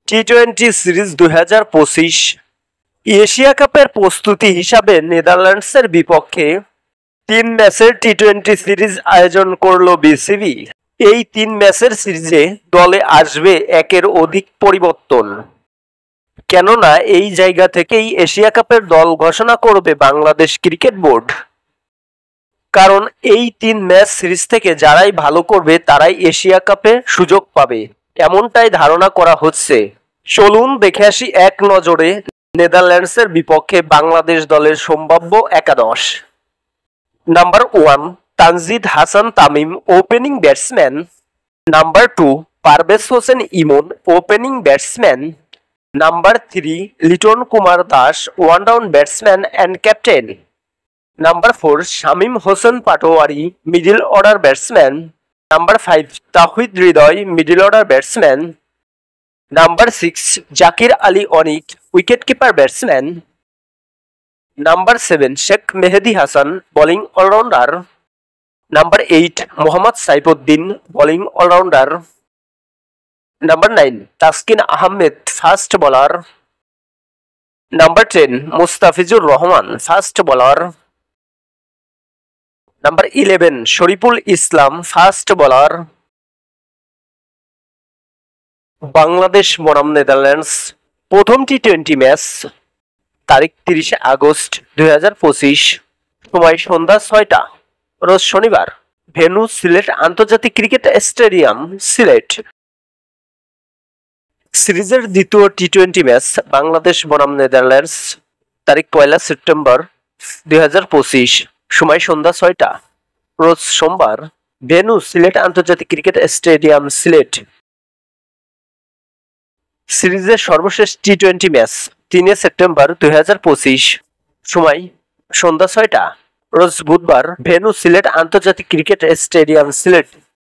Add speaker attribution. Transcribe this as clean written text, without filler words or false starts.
Speaker 1: টি-20 series 2025 Asia কাপের প্রস্তুতি হিসাবে নেদারল্যান্ডসের বিপক্ষে 3 ম্যাচের টি-20 সিরিজ আয়োজন করল বিসিবি। এই 3 ম্যাচের সিরিজে দলে আসবে একের অধিক পরিবর্তন, কেননা এই জায়গা থেকেই এশিয়া কাপের দল ঘোষণা করবে বাংলাদেশ ক্রিকেট বোর্ড। কারণ এই 3 ম্যাচ সিরিজ থেকে যারাই ভালো করবে তারাই এশিয়া কাপে সুযোগ পাবে, এমনটাই ধারণা করা হচ্ছে। চলুন দেখে আসি এক নজরে নেদারল্যান্ডসের বিপক্ষে বাংলাদেশ দলের সম্ভাব্য একাদশ। Number 1 Tanzid Hasan Tamim, opening batsman. Number 2 Parvez Hossain Emon, opening batsman. Number 3 Liton Kumar Das, one down batsman and captain. Number 4 Shamim Hossain Patwari, middle order batsman. Number 5 Towhid Hridoy, middle order batsman. Number 6 Jaker Ali Anik, wicket keeper batsman. Number 7 Sheikh Mehedi Hasan, bowling allrounder. Number 8 Mohammad Saifuddin, bowling allrounder. Number 9 Taskin Ahmed, fast bowler. Number 10 Mustafizur Rahman, fast bowler. Number 11 Shoriful Islam, fast bowler. Bangladesh বনাম Netherlands প্রথম টি-20 match, তারিখ 30 August 2025, সময় সন্ধ্যা 6টা, রোজ শনিবার। Venue Sylhet আন্তর্জাতিক cricket stadium, Sylhet. সিরিজের দ্বিতীয় টি-20 match Bangladesh বনাম নেদারল্যান্ডস, তারিখ 1 সেপ্টেম্বর 2025, সময় সন্ধ্যা 6টা, রোজ সোমবার। ভেন্যু সিলেট আন্তর্জাতিক ক্রিকেট স্টেডিয়াম, সিলেট। সিরিজের সর্বশেষ টি-20 ম্যাচ 3 সেপ্টেম্বর 2025, সময় সন্ধ্যা 6টা, রোজ বুধবার। ভেন্যু সিলেট আন্তর্জাতিক ক্রিকেট স্টেডিয়াম, সিলেট।